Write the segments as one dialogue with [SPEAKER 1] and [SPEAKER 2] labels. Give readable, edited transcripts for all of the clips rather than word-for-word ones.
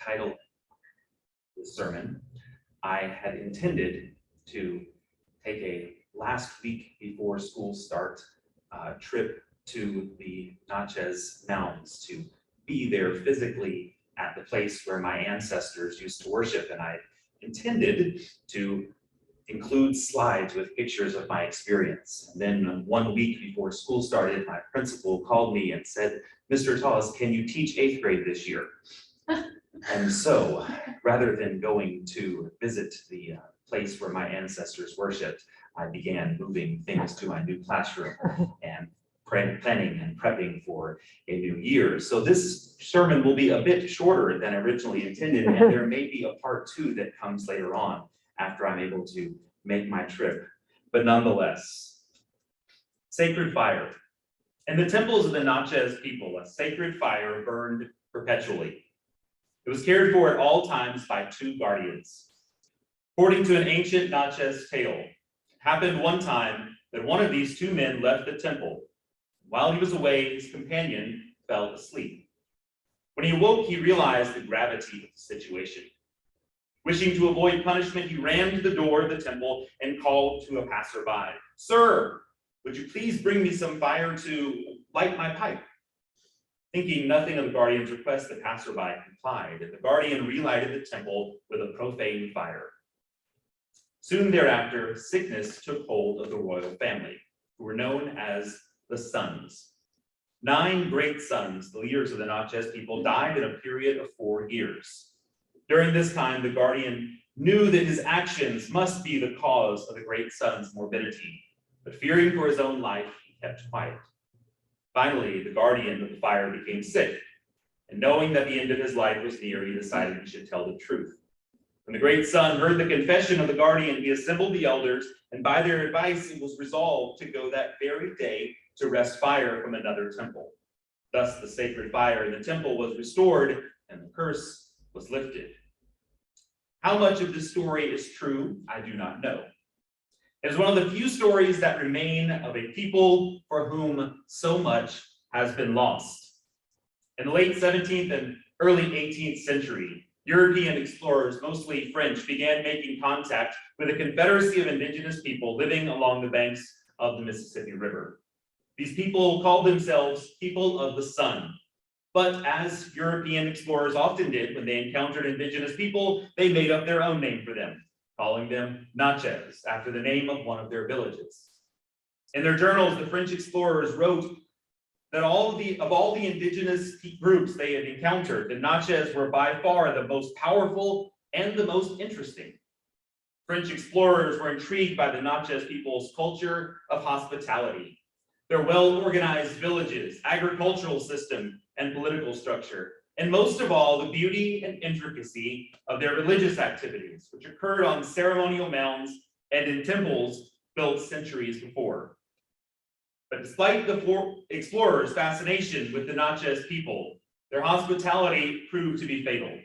[SPEAKER 1] title this sermon, I had intended to take a last week before school start trip to the Natchez Mounds to be there physically at the place where my ancestors used to worship. And I intended to include slides with pictures of my experience. And then 1 week before school started, my principal called me and said, "Mr. Tawes, can you teach 8th grade this year?" And so, rather than going to visit the place where my ancestors worshiped, I began moving things to my new classroom and planning and prepping for a new year. So this sermon will be a bit shorter than originally intended, and there may be a part 2 that comes later on after I'm able to make my trip. But nonetheless, sacred fire. In the temples of the Natchez people, a sacred fire burned perpetually. It was cared for at all times by 2 guardians. According to an ancient Natchez tale, it happened one time that one of these 2 men left the temple. While he was away, his companion fell asleep. When he awoke, he realized the gravity of the situation. Wishing to avoid punishment, he ran to the door of the temple and called to a passerby, "Sir, would you please bring me some fire to light my pipe?" Thinking nothing of the guardian's request, the passerby complied, and the guardian relighted the temple with a profane fire. Soon thereafter, sickness took hold of the royal family, who were known as the Sons. 9 great sons, the leaders of the Natchez people, died in a period of 4 years. During this time, the guardian knew that his actions must be the cause of the great son's morbidity, but fearing for his own life, he kept quiet. Finally, the guardian of the fire became sick, and knowing that the end of his life was near, he decided he should tell the truth. When the great son heard the confession of the guardian, he assembled the elders, and by their advice, it was resolved to go that very day to wrest fire from another temple. Thus, the sacred fire in the temple was restored, and the curse was lifted. How much of this story is true, I do not know. It is one of the few stories that remain of a people for whom so much has been lost. In the late 17th and early 18th century, European explorers, mostly French, began making contact with a confederacy of indigenous people living along the banks of the Mississippi River. These people called themselves people of the sun. But as European explorers often did when they encountered indigenous people, they made up their own name for them, calling them Natchez, after the name of one of their villages. In their journals, the French explorers wrote that of all the indigenous groups they had encountered, the Natchez were by far the most powerful and the most interesting. French explorers were intrigued by the Natchez people's culture of hospitality, their well-organized villages, agricultural system, and political structure, and most of all, the beauty and intricacy of their religious activities, which occurred on ceremonial mounds and in temples built centuries before. But despite the explorers' fascination with the Natchez people, their hospitality proved to be fatal.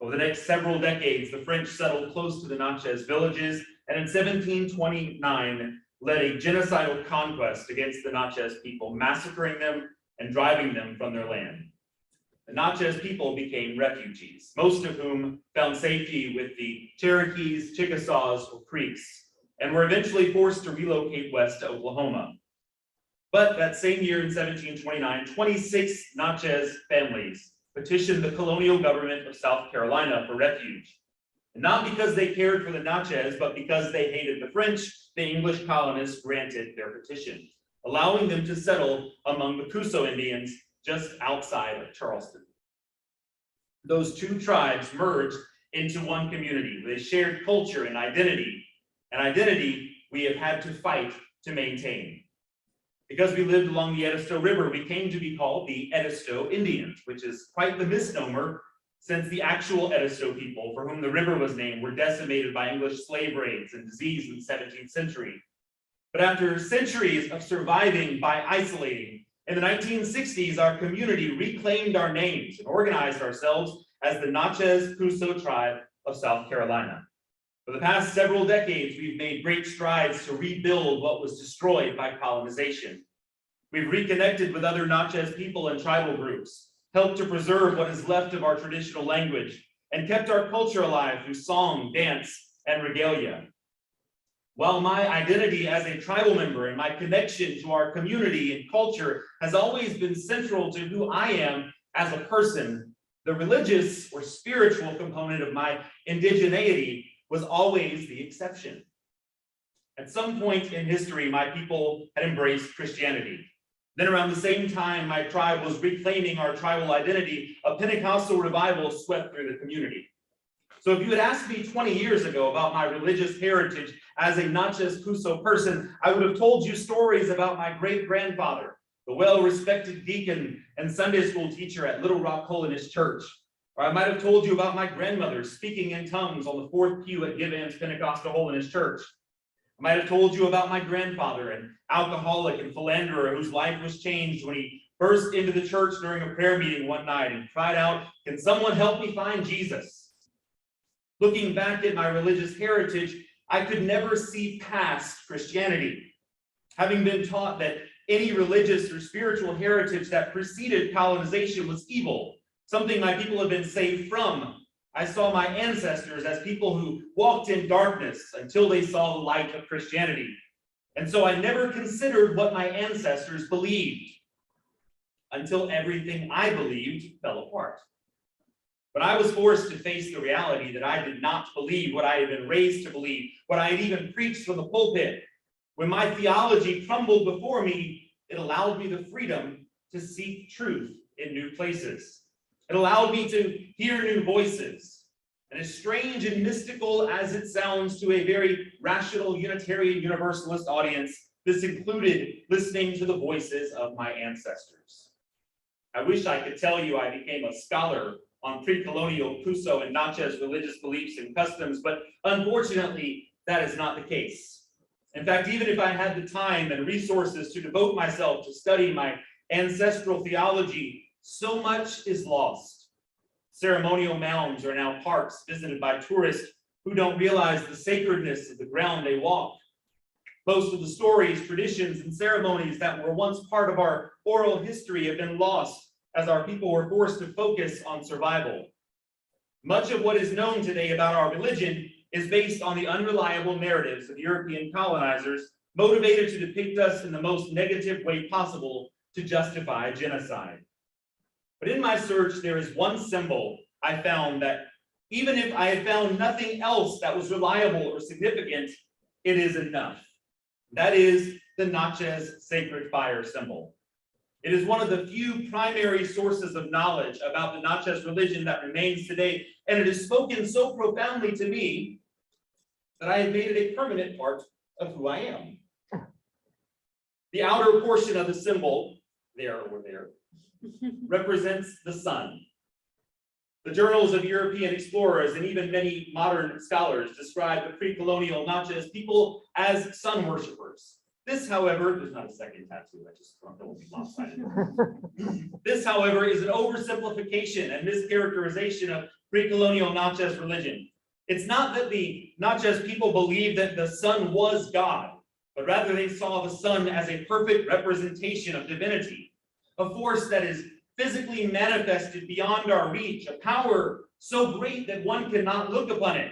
[SPEAKER 1] Over the next several decades, the French settled close to the Natchez villages, and in 1729 led a genocidal conquest against the Natchez people, massacring them and driving them from their land. The Natchez people became refugees, most of whom found safety with the Cherokees, Chickasaws, or Creeks, and were eventually forced to relocate west to Oklahoma. But that same year in 1729, 26 Natchez families petitioned the colonial government of South Carolina for refuge. And not because they cared for the Natchez, but because they hated the French, the English colonists granted their petition, allowing them to settle among the Cusco Indians just outside of Charleston. Those 2 tribes merged into one community with a shared culture and identity, an identity we have had to fight to maintain. Because we lived along the Edisto River, we came to be called the Edisto Indians, which is quite the misnomer, since the actual Edisto people, for whom the river was named, were decimated by English slave raids and disease in the 17th century. But after centuries of surviving by isolating, in the 1960s, our community reclaimed our names and organized ourselves as the Natchez Cusco tribe of South Carolina. For the past several decades, we've made great strides to rebuild what was destroyed by colonization. We've reconnected with other Natchez people and tribal groups. helped to preserve what is left of our traditional language, and kept our culture alive through song, dance, and regalia. While my identity as a tribal member and my connection to our community and culture has always been central to who I am as a person, the religious or spiritual component of my indigeneity was always the exception. At some point in history, my people had embraced Christianity. Then around the same time my tribe was reclaiming our tribal identity, a Pentecostal revival swept through the community. So if you had asked me 20 years ago about my religious heritage as a Natchez Cusco person, I would have told you stories about my great-grandfather, the well-respected deacon and Sunday school teacher at Little Rock Holiness Church. Or I might have told you about my grandmother speaking in tongues on the fourth pew at Giveon's Pentecostal Holiness Church. I might have told you about my grandfather, an alcoholic and philanderer whose life was changed when he burst into the church during a prayer meeting one night and cried out, "Can someone help me find Jesus?" Looking back at my religious heritage, I could never see past Christianity. Having been taught that any religious or spiritual heritage that preceded colonization was evil, something my people had been saved from, I saw my ancestors as people who walked in darkness until they saw the light of Christianity. And so I never considered what my ancestors believed until everything I believed fell apart. But I was forced to face the reality that I did not believe what I had been raised to believe, what I had even preached from the pulpit. When my theology crumbled before me, it allowed me the freedom to seek truth in new places. It allowed me to hear new voices. And as strange and mystical as it sounds to a very rational Unitarian Universalist audience, this included listening to the voices of my ancestors. I wish I could tell you I became a scholar on pre-colonial Cusco and Natchez religious beliefs and customs, but unfortunately, that is not the case. In fact, even if I had the time and resources to devote myself to study my ancestral theology, so much is lost. Ceremonial mounds are now parks visited by tourists who don't realize the sacredness of the ground they walk. Most of the stories, traditions, and ceremonies that were once part of our oral history have been lost as our people were forced to focus on survival. Much of what is known today about our religion is based on the unreliable narratives of European colonizers motivated to depict us in the most negative way possible to justify genocide. But in my search, there is one symbol I found that even if I had found nothing else that was reliable or significant, it is enough. That is the Natchez sacred fire symbol. It is one of the few primary sources of knowledge about the Natchez religion that remains today, and it has spoken so profoundly to me that I have made it a permanent part of who I am. The outer portion of the symbol, there or there, represents the sun. The journals of European explorers and even many modern scholars describe the pre-colonial Natchez people as sun worshippers. This, however, there's not a second tattoo, I just don't want to be lopsided. This, however, is an oversimplification and mischaracterization of pre-colonial Natchez religion. It's not that the Natchez people believed that the sun was God, but rather they saw the sun as a perfect representation of divinity, a force that is physically manifested beyond our reach, a power so great that one cannot look upon it,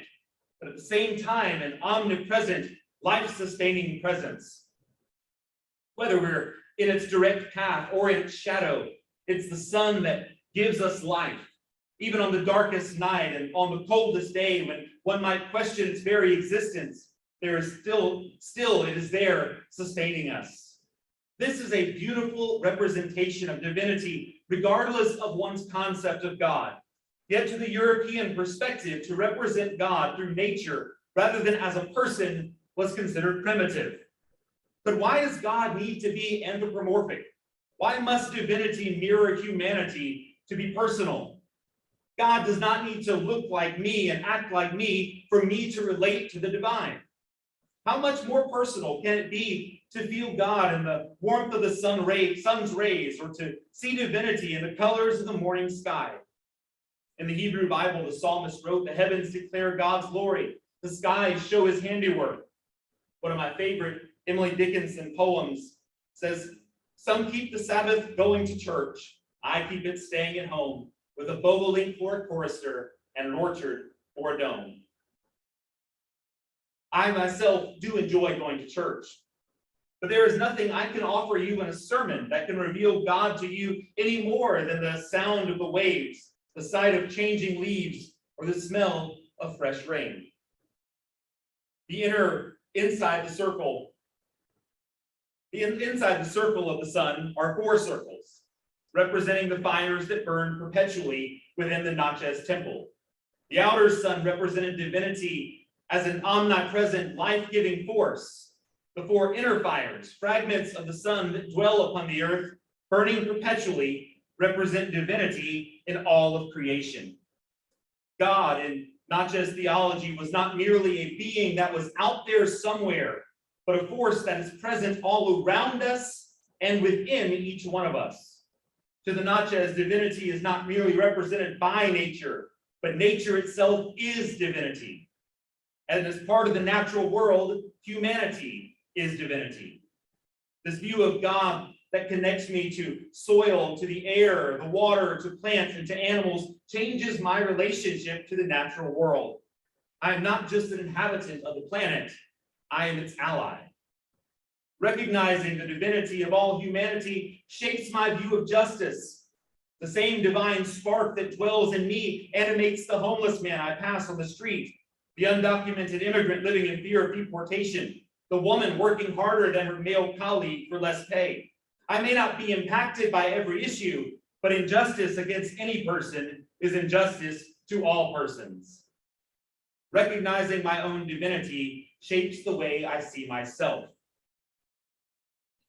[SPEAKER 1] but at the same time, an omnipresent, life-sustaining presence. Whether we're in its direct path or in its shadow, it's the sun that gives us life. Even on the darkest night and on the coldest day, when one might question its very existence, there is still it is there sustaining us. This is a beautiful representation of divinity, regardless of one's concept of God. Yet to the European perspective, to represent God through nature rather than as a person was considered primitive. But why does God need to be anthropomorphic? Why must divinity mirror humanity to be personal? God does not need to look like me and act like me for me to relate to the divine. How much more personal can it be to feel God in the warmth of the sun's rays, or to see divinity in the colors of the morning sky? In the Hebrew Bible, the psalmist wrote, "The heavens declare God's glory, the skies show his handiwork." One of my favorite Emily Dickinson poems says, "Some keep the Sabbath going to church. I keep it staying at home with a bobolink for a chorister and an orchard for a dome. I myself do enjoy going to church, but there is nothing I can offer you in a sermon that can reveal God to you any more than the sound of the waves, the sight of changing leaves, or the smell of fresh rain. Inside the circle of the sun are 4 circles, representing the fires that burn perpetually within the Natchez temple. The outer sun represented divinity as an omnipresent, life-giving force. The 4 inner fires, fragments of the sun that dwell upon the earth, burning perpetually, represent divinity in all of creation. God, in Natchez theology, was not merely a being that was out there somewhere, but a force that is present all around us and within each one of us. To the Natchez, divinity is not merely represented by nature, but nature itself is divinity. And as part of the natural world, humanity is divinity. This view of God that connects me to soil, to the air, the water, to plants, and to animals changes my relationship to the natural world. I am not just an inhabitant of the planet, I am its ally. Recognizing the divinity of all humanity shapes my view of justice. The same divine spark that dwells in me animates the homeless man I pass on the street, the undocumented immigrant living in fear of deportation, the woman working harder than her male colleague for less pay. I may not be impacted by every issue, but injustice against any person is injustice to all persons. Recognizing my own divinity shapes the way I see myself.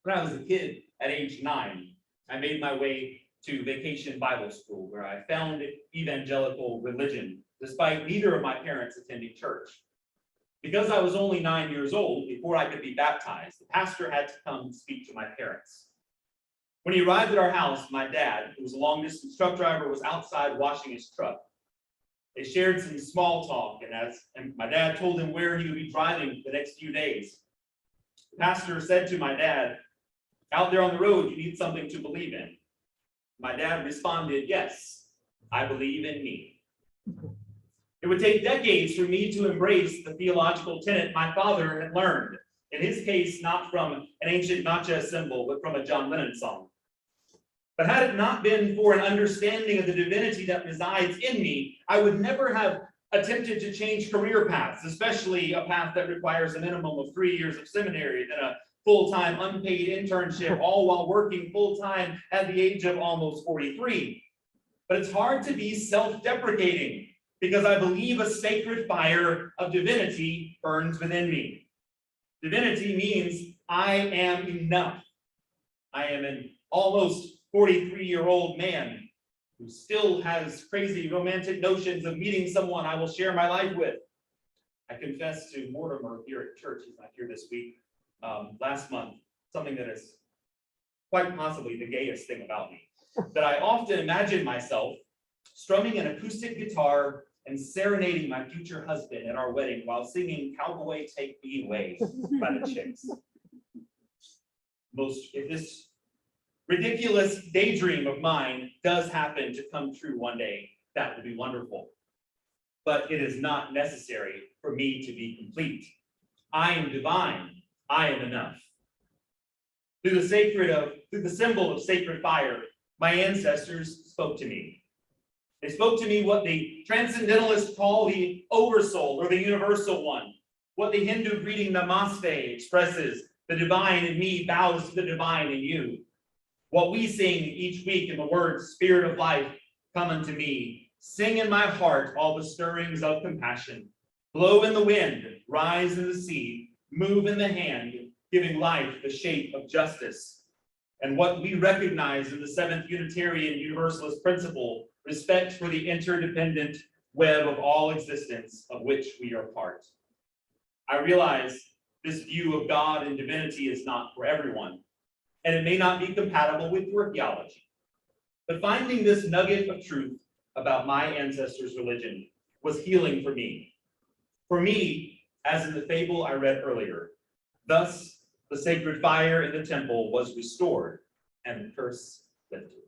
[SPEAKER 1] When I was a kid at age 9, I made my way to Vacation Bible School, where I found evangelical religion, despite neither of my parents attending church. Because I was only 9 years old, before I could be baptized, the pastor had to come speak to my parents. When he arrived at our house, my dad, who was a long-distance truck driver, was outside washing his truck. They shared some small talk, and my dad told him where he would be driving for the next few days. The pastor said to my dad, "Out there on the road, you need something to believe in." My dad responded, "Yes, I believe in me." It would take decades for me to embrace the theological tenet my father had learned, in his case, not from an ancient Natchez symbol, but from a John Lennon song. But had it not been for an understanding of the divinity that resides in me, I would never have attempted to change career paths, especially a path that requires a minimum of 3 years of seminary, then a full-time unpaid internship, all while working full-time at the age of almost 43. But it's hard to be self-deprecating because I believe a sacred fire of divinity burns within me. Divinity means I am enough. I am an almost 43-year-old man who still has crazy romantic notions of meeting someone I will share my life with. I confessed to Mortimer here at church, he's not here this week, last month, something that is quite possibly the gayest thing about me, that I often imagine myself strumming an acoustic guitar and serenading my future husband at our wedding while singing "Cowboy Take Me Away" by the Chicks. If this ridiculous daydream of mine does happen to come true one day, that would be wonderful. But it is not necessary for me to be complete. I am divine. I am enough. Through the symbol of sacred fire, my ancestors spoke to me. They spoke to me what the transcendentalists call the oversoul or the universal one, what the Hindu greeting Namaste expresses: the divine in me bows to the divine in you. What we sing each week in the words, "Spirit of life, come unto me. Sing in my heart all the stirrings of compassion. Blow in the wind, rise in the sea, move in the hand, giving life the shape of justice." And what we recognize in the Seventh Unitarian Universalist principle, respect for the interdependent web of all existence of which we are part. I realize this view of God and divinity is not for everyone, and it may not be compatible with your theology. But finding this nugget of truth about my ancestors' religion was healing for me. For me, as in the fable I read earlier, thus the sacred fire in the temple was restored and the curse lifted.